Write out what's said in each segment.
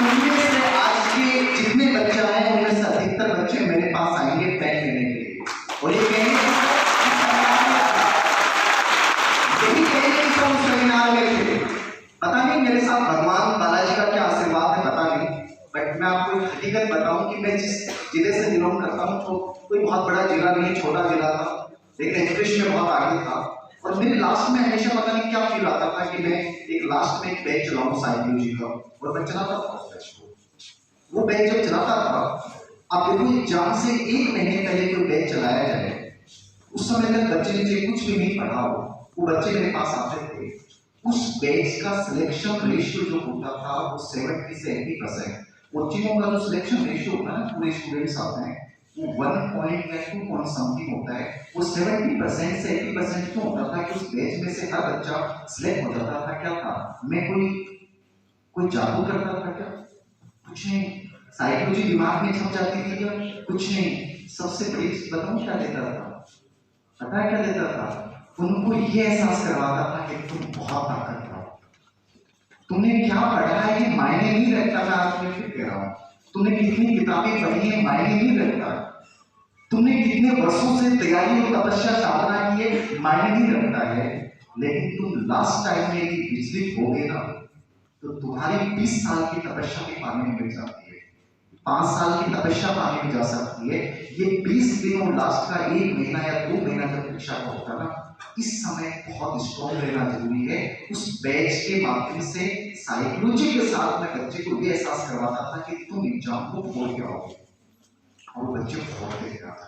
उनमें से आज के जितने बच्चे आए उनमें से अधिकतर बच्चे मेरे पास आएंगे पेन लेने के लिए, और ये कहेंगे यही कहेंगे कि हम सेमिनार में थे। पता नहीं मेरे साथ भगवान बालाजी का क्या आशीर्वाद है, पता नहीं, बट मैं आपको एक हकीकत बताऊं कि मैं जिस जिले से बिलोंग करता हूँ तो कोई बहुत बड़ा जिला नहीं, छोटा जिला था, लेकिन एजुकेशन में बहुत आगे था। और मेरे लास्ट में हमेशा पता नहीं क्या फील आता था कि मैं एक लास्ट में एक बैच चलाऊं साइकोलॉजी का, और मैं चलाता था उस बैच को। वो बैच जब चलाता था, अब देखो एग्जाम से 1 महीने पहले कोई बैच चलाया जाए, उस समय तक बच्चे ने कुछ भी नहीं पढ़ा हो, वो बच्चे मेरे पास आते थे। उस बैच का सिलेक्शन रेशियो जो होता था वो 70 से 80%। कोचिंगों का जो सिलेक्शन रेशियो होता है ना, पूरे स्टूडेंट्स आते हैं, वो 1 पॉइंट या 2 पॉइंट समथिंग होता है। वो 70% से 80% क्यों होता था कि उस बैच में से हर बच्चा सिलेक्ट हो जाता था। क्या था, मैं कोई जादू करता था क्या? कुछ नहीं। साइकोलॉजी दिमाग में छप जाती थी क्या? कुछ नहीं। सबसे बड़ी चीज बताऊं क्या देता था? पता है क्या देता था? उनको ये एहसास करवाता था कि तुम बहुत ताकतवर हो। तुमने क्या पढ़ा है ये मायने नहीं रखता। मैं आपको फिर कह रहा हूं, तुमने कितनी किताबें पढ़ी है मायने नहीं रखता। तुमने कितने वर्षों से तैयारी और तपस्या साधना की है मायने नहीं रखता है। लेकिन तुम लास्ट टाइम में यदि विचलित हो गए ना, तो तुम्हारी 20 साल की तपस्या भी पानी में मिल जाती है, 5 साल की तपस्या पानी में जा सकती है। ये 20 दिन और लास्ट का 1 महीना या 2 महीना जब परीक्षा का होता ना, इस समय बहुत स्ट्रॉन्ग रहना जरूरी है। उस बैच के माध्यम से साइकोलॉजी के साथ में बच्चे को ये एहसास करवाता था कि तुम एग्जाम को बोल के आओगे, और बच्चे बहुत देख रहा था।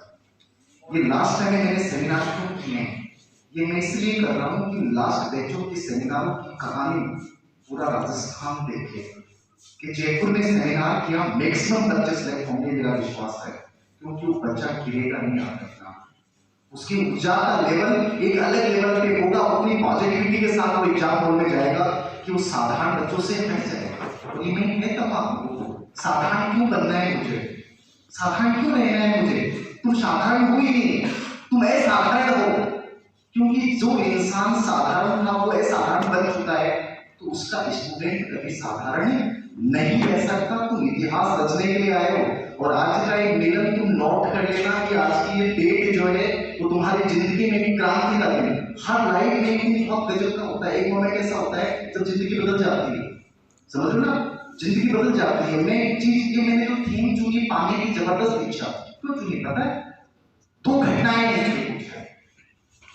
ये लास्ट टाइम मैंने सेमिनार क्यों किए हैं, ये मैं इसलिए कर रहा हूँ कि लास्ट बैचों के सेमिनारों की कहानी पूरा राजस्थान देखे कि जयपुर में सेमिनार किया, मैक्सिमम बच्चे सिलेक्ट होंगे, मेरा विश्वास है, क्योंकि वो बच्चा गिरेगा नहीं आता। उसकी ऊर्जा का लेवल एक अलग लेवल पे होगा, अपनी पॉजिटिविटी के साथ वो एग्जाम हॉल में जाएगा कि वो साधारण बच्चों से हट जाएगा। और ये मैं कहता हूं आपको, साधारण क्यों बनना है मुझे, साधारण क्यों रहना है मुझे? तुम साधारण हो ही नहीं, तुम असाधारण हो। क्योंकि जो इंसान साधारण था वो असाधारण बन चुका है, तो उसका स्टूडेंट कभी साधारण नहीं रह सकता। तुम इतिहास रचने के लिए आए हो, और आज का एक मिलन तुम नोट कर लेना कि आज की ये डेट जो है वो तुम्हारी जिंदगी में एक क्रांति का दिन। हर लाइफ में एक बहुत गजब का होता है, एक मोमेंट ऐसा होता है जब जिंदगी बदल जाती है। समझ लो ना, जिंदगी बदल जाती है। मैं एक चीज, ये मैंने जो थीम चुनी, पाने की जबरदस्त इच्छा, क्यों चुनी पता है? 2 घटनाएं मैंने पूछा है,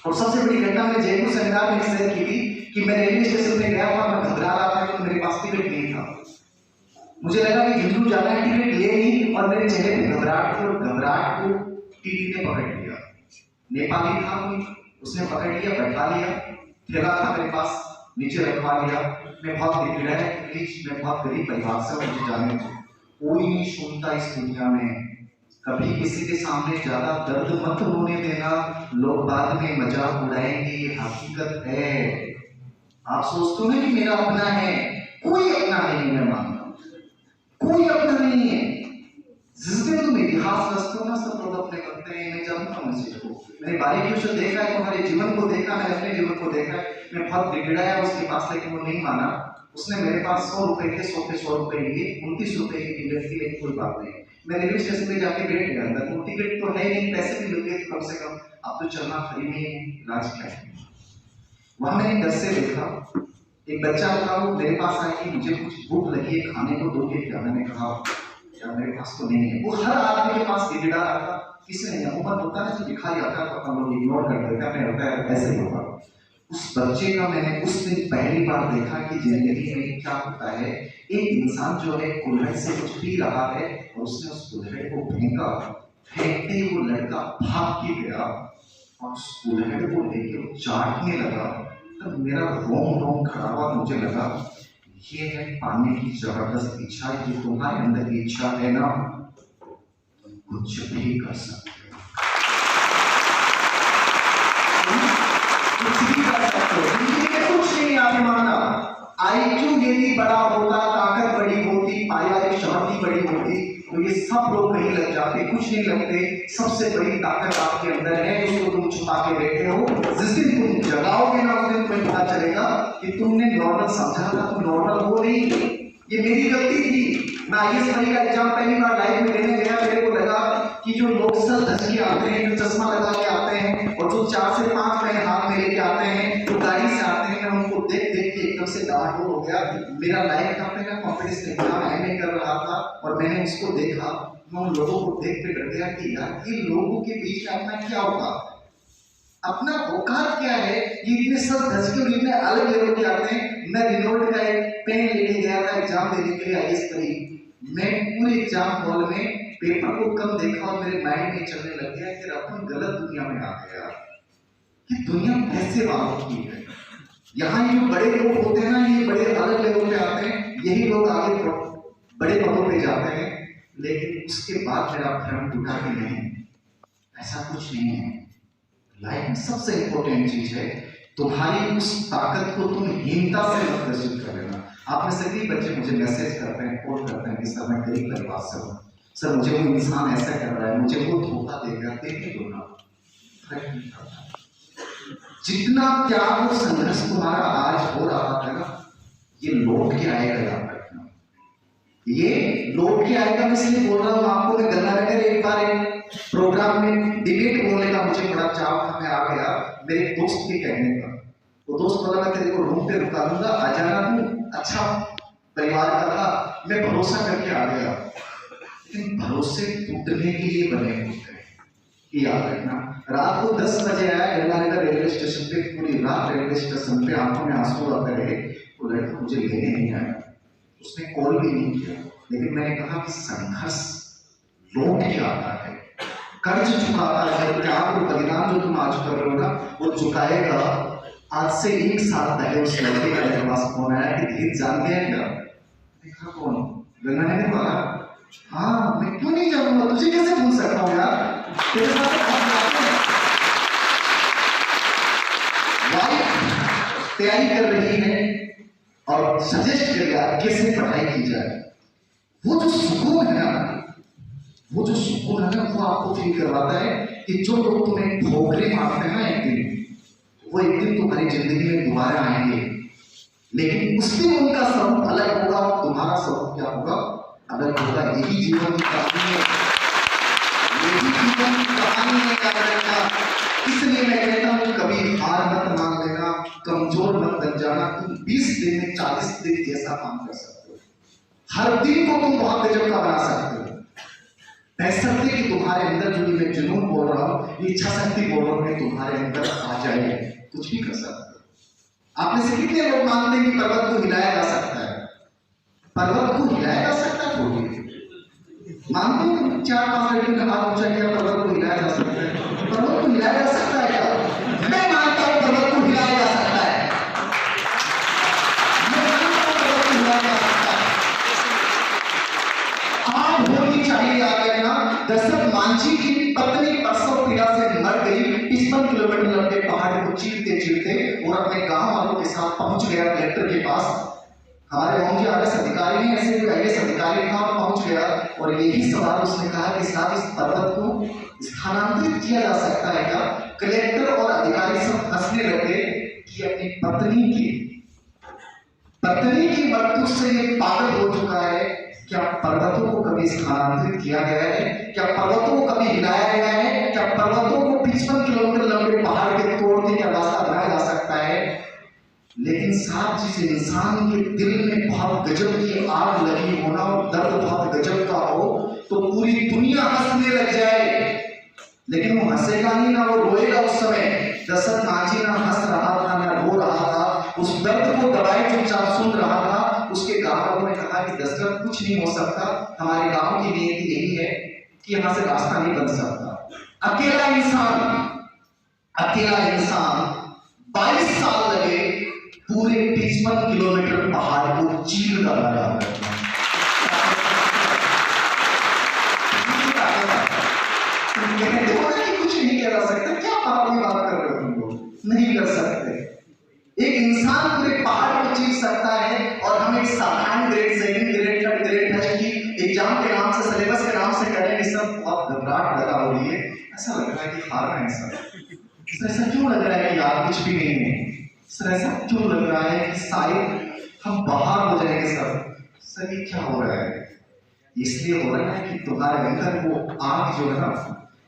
और सबसे बड़ी घटना मैंने जयपुर सेमिनार में शेयर की थी कि मैं रेलवे स्टेशन पे गया था, मैं घबरा रहा था कि मेरे पास टिकट नहीं था। मुझे लगा कि झुंझुनू जाना है, टिकट ले ली, और मेरे चेहरे पे घबराहट थी, और घबराहट को टीटी ने पकड़ लिया। नेपाली था कोई, उसने पकड़ लिया, बैठा लिया, थैला था मेरे पास, नीचे रखवा लिया। मैं बहुत गिरा है, प्लीज, मैं बहुत गरीब परिवार से, मुझे जाने दो। कोई नहीं सुनता इस दुनिया में, कभी किसी के सामने ज्यादा दर्द मत होने देना, लोग बाद में मजाक उड़ाएंगे, ये हकीकत है। आप सोचते हो ना कि मेरा अपना है, कोई अपना नहीं, मैं मानता हूं कोई अपना नहीं है। जिस दिन तुम इतिहास रचते हो ना, सब लोग अपने करते हैं। मैं जानता हूँ इस चीज को, मैंने बारीकियों से देखा है, तुम्हारे जीवन को देखा, मैंने अपने जीवन को देखा है। मैं बहुत गिड़गिड़ाया उसके पास, लेकिन वो नहीं माना। उसने मेरे पास 100 रुपए के 100 के 100 रुपए लिए, 29 रुपए की टिकट थी, लेकिन कोई बात नहीं। मैं रेलवे स्टेशन पे जाके बैठ गया, अंदर वो टिकट तो है नहीं, पैसे भी लगे कम से कम, अब तो चलना फ्री में है, इलाज क्या है। वहां मैंने डर से देखा, एक बच्चा था, वो मेरे पास आया कि मुझे कुछ भूख लगी है, खाने को दोगे क्या? मैंने कहा यार मेरे पास तो नहीं है। वो हर आदमी के पास गिड़गिड़ा रहा था, किसी ने अमूमन होता है, जब दिखाई आता है तो हम लोग इग्नोर कर देते हैं, हमें होता है ऐसे ही होगा। उस बच्चे का मैंने उस दिन पहली बार देखा कि जिंदगी में क्या होता है। एक इंसान जो है कुल्हड़ से कुछ पी रहा है, और उसने उस कुल्हड़ को फेंका, फेंकते ही वो लड़का भाग के गया, और उस कुल्हड़ को लेके वो चाटने लगा। तब मेरा रोम रोम खड़ा हुआ, मुझे लगा ये है पाने की जबरदस्त इच्छा। ये तुम्हारे अंदर की इच्छा है ना, तुम कुछ भी कर सकते हो, कुछ भी कर सकते हो। जिंदगी में कुछ नहीं आगे माना। आईक्यू यदि बड़ा होता, ताकत बड़ी होती, पारिवारिक क्षमता बड़ी होती, तो ये सब लोग कहीं लग जाते, कुछ नहीं लगते। सबसे बड़ी ताकत आपके अंदर है, उसको तुम छुपा के बैठे हो। जिस दिन तुम जगाओगे ना, उस दिन तुम्हें पता चलेगा कि तुमने नॉर्मल समझा था, तुम नॉर्मल हो नहीं। ये मेरी गलती थी। मैं आईएएस वाली का एग्जाम पहली बार लाइफ में देने गया, मेरे को लगा कि जो लोग सर धस के आते हैं, जो चश्मा लगा के आते हैं और जो 4 से 5 महीने हाथ में लेके आते हैं, जो गाड़ी से आते हैं, मैं उनको देख देख के एकदम से डांट हो गया। मेरा लाइफ का पहला कॉम्पिटिशन एग्जाम एमए कर रहा था और मैंने उसको देखा, मैं उन लोगों को देख के डर गया कि यार ये लोगों के बीच में अपना क्या औकात है, अपना औकात क्या है, ये इतने सब धस के और इतने अलग लेवल के आते हैं। मैं रिनोल्ट का एक पेन लेके गया था एग्जाम देने के लिए आईएएस करीब। मैं पूरे एग्जाम हॉल में पेपर को कम देखा और मेरे माइंड में चलने लग गया कि अपन गलत दुनिया में आ गए यार, कि दुनिया कैसे वालों की है। यहाँ ये जो बड़े लोग होते हैं ना, ये बड़े अलग लेवल पे आते हैं, यही लोग आगे बड़े पदों पे जाते हैं। लेकिन उसके बाद मेरा भ्रम टूटा कि नहीं, ऐसा कुछ नहीं है। लाइफ में सबसे इंपॉर्टेंट चीज है तुम्हारी उस ताकत को तुम हीनता से मत प्रदर्शित कर लेना। आप में से कई बच्चे मुझे मैसेज करते हैं, कॉल करते हैं कि सर मैं गरीब परिवार से हूँ, सर मुझे वो इंसान ऐसा कर रहा है, मुझे वो धोखा देगा, देखने दो ना, फर्क नहीं पड़ता। जितना त्याग और संघर्ष तुम्हारा आज हो रहा था ना, ये लौट के आएगा, याद रखना। ये लौट के आएगा। मैं इसलिए बोल रहा हूँ आपको, मैं गंगानगर एक बार एक प्रोग्राम में डिबेट बोलने का मुझे बड़ा चाव था, मैं आ गया मेरे दोस्त के कहने पर। वो दोस्त बोला मैं तेरे को रूम पे रुका दूंगा, आ जाना, तू अच्छा परिवार का था। मैं भरोसा करके आ गया, लेकिन भरोसे टूटने के लिए बने होते हैं, याद रखना। रात को 10 बजे आया गंगानगर रेलवे स्टेशन पे, पूरी रात रेलवे स्टेशन पे आंखों में आंसू आते रहे। वो लड़का मुझे लेने नहीं आया, उसने कॉल भी नहीं किया, लेकिन मैंने कहा कि संघर्ष लौट के आता है, कर्ज चुकाता है। त्याग और बलिदान जो तुम आज कर रहे हो ना, वो चुकाएगा। आज से 1 साल पहले उस लड़के का मेरे पास फोन आया कि धीर जानते हैं क्या? देखा कौन? गंगानगर वाला। हाँ, मैं क्यों नहीं जानूंगा, तुझे कैसे भूल सकता हूँ यार, तेरे साथ तैयारी कर रही है और सजेस्ट कर रहा है कैसे पढ़ाई की जाए। वो जो सुकून है ना, वो जो सुकून है ना, वो आपको फील करवाता है कि जो लोग तुम्हें ठोकरे मारते हैं ना, एक दिन वो एक दिन तुम्हारी जिंदगी में दोबारा आएंगे, लेकिन उस दिन उनका स्वरूप अलग होगा, तुम्हारा स्वरूप क्या होगा, अलग होगा। यही जीवन की कहानी है, यही जीवन की कहानी है, याद रखना। इसलिए मैं कहता हूँ कभी हार मत मान लेना, कमजोर मत बन जाना। तुम 20 दिन में 40 दिन जैसा काम कर सकते हो, हर दिन को तुम बहुत गजब का बना सकते हो। सकते कि तुम्हारे अंदर जो मैं जुनून बोल रहा हूँ, ये इच्छा शक्ति बोल रहा हूँ कि तुम्हारे अंदर आ जाए, कुछ भी कर सकते हो। आप में से कितने लोग मानते हैं कि पर्वत को हिलाया जा सकता है? पर्वत को हिलाया जा सकता है? कोई मानते हो? 4-5 लड़कियों ने हाथ ऊंचा किया, पर्वत को हिलाया जा सकता है? पर्वत को हिलाया जा सकता है क्या? मैं मानता हूँ पर्वत को हिलाया जा सकता है। मैं मानता हूँ पर्वत को हिलाया जा सकता है। आप होनी चाहिए, याद रखना। दशरथ मांझी की पत्नी प्रसव पीड़ा से मर गई, 55 किलोमीटर लंबे पहाड़ को चीरते चीरते, और अपने गांव वालों के साथ पहुंच गया कलेक्टर के पास। हमारे गांव के आईएएस अधिकारी हैं, ऐसे कोई आईएएस अधिकारी था, पहुंच गया और यही सवाल उसने कहा कि साहब इस पर्वत को स्थानांतरित किया जा सकता है क्या? कलेक्टर और अधिकारी सब हंसने लगे कि अपनी पत्नी की मृत्यु से ये पागल हो चुका है। क्या पर्वतों को कभी स्थानांतरित किया गया है? क्या पर्वतों को कभी हिलाया गया है? क्या पर्वतों को 55 किलोमीटर लंबे पहाड़ के तोड़ के क्या रास्ता बनाया जा सकता है? लेकिन साथ जिस इंसान के दिल में बहुत गजब की आग लगी हो ना, और दर्द बहुत गजब का हो, तो पूरी दुनिया हंसने लग जाए, लेकिन वो हंसेगा नहीं ना, वो रोएगा उस समय। दशरथ मांझी ना हंस रहा था ना रो रहा था, उस दर्द को दबाए चुपचाप सुन रहा था। उसके गांव वालों ने कहा कि दशरथ कुछ नहीं हो सकता, हमारे गांव की नीति यही है कि यहां से रास्ता नहीं बन सकता। अकेला इंसान 22 साल लगे पूरे 55 किलोमीटर पहाड़ को चीर डाला। कुछ नहीं किया जा सकता, क्या पागल बात कर रहे हो तुम लोग? नहीं कर सकते। एक इंसान पूरे पहाड़ को चीर सकता है, और हम एक साधारण grade, second grade, third grade test की एग्जाम के नाम से, सिलेबस के नाम से करेंगे, सब बहुत घबराहट लगा हो रही है। ऐसा लग रहा है कि हार है सर। ऐसा क्यों लग रहा है कि यार कुछ भी नहीं है? सर ऐसा क्यों लग रहा है कि शायद हम बाहर हो जाएंगे? सर सर ये क्या हो रहा है? इसलिए हो रहा है कि तुम्हारे अंदर वो आग जो है ना,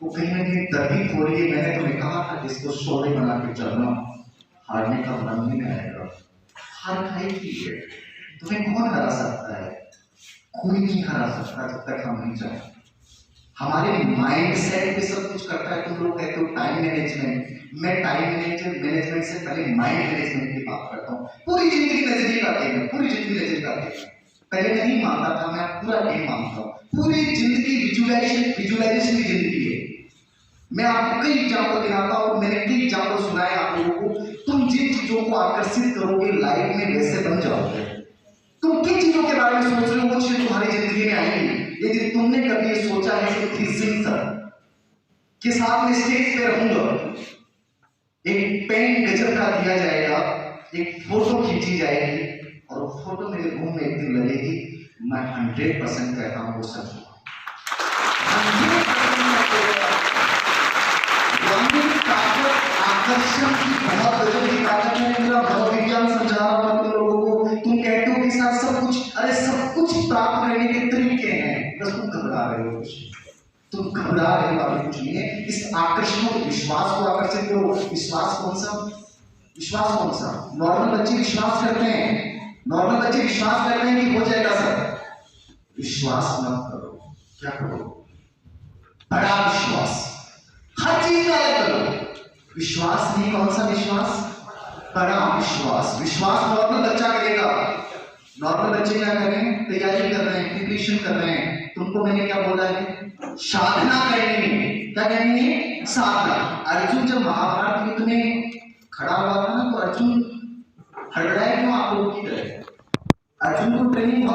वो कहीं ना कहीं दर्दित हो रही है। मैंने तुम्हें कहा था जिसको शोले बना के चलना, हारने का मन नहीं आएगा। हार खाएगी है, तुम्हें कौन हरा सकता है? कोई नहीं हरा सकता जब तक हम नहीं चाहें। हमारे माइंड सेट पे सब कुछ करता है। तुम लोग कहते हो टाइम मैनेजमेंट, मैं टाइम मैनेजमेंट से पहले माइंड मैनेजमेंट की बात करता हूँ। पूरी जिंदगी नजदीक आती है, पूरी जिंदगी नजदीक आती है। पहले नहीं मानता था, मैं पूरा नहीं मानता हूँ। पूरी जिंदगी विजुअलाइजेशन की जिंदगी है। मैं आपको कई एग्जाम्पल दिखाता हूँ, मैंने कई एग्जाम्पल सुनाए आप लोगों को। तुम जिन चीजों को आकर्षित करोगे लाइफ में वैसे बन जाओगे। तुम किन चीजों के बारे में सोच रहे हो वो चीज तुम्हारी जिंदगी में आएंगी। यदि तुमने कभी ये सोचा है कि किसी सिंगर के साथ में स्टेज पे रहूंगा, एक पेन गजब का दिया जाएगा, एक फोटो खींची जाएगी और वो फोटो मेरे मुंह में एक दिन लगेगी, मैं 100% कहता हूं वो सच होगा। आकर्षण की बहुत गजब की ताकत है। मेरा मनोविज्ञान समझा रहा हूं तुम लोगों को। तुम कहते हो कि सर सब कुछ, अरे सब कुछ प्राप्त करने के तरीके हैं, बस तुम घबरा रहे हो। तुम घबरा रहे हो, अभी कुछ नहीं है। इस आकर्षण को, विश्वास को आकर्षित करो। विश्वास कौन सा? विश्वास कौन सा? नॉर्मल बच्चे विश्वास करते हैं, नॉर्मल बच्चे विश्वास करते हैं कि हो जाएगा सर। विश्वास मत करो। क्या करो? बड़ा विश्वास। हर चीज में अलग करो। विश्वास नहीं, कौन सा विश्वास? बड़ा विश्वास। विश्वास नॉर्मल बच्चा करेगा। नॉर्मल बच्चे क्या कर रहे हैं? तैयारी कर रहे हैं, प्रिपरेशन कर रहे हैं। तुमको मैंने क्या बोला है? साधना करनी है। क्या करनी है? साधना। अर्जुन जब महाभारत युद्ध में खड़ा हुआ था ना, तो अर्जुन हड़बड़ाए क्यों आप लोगों की तरह? अर्जुन को ट्रेनिंग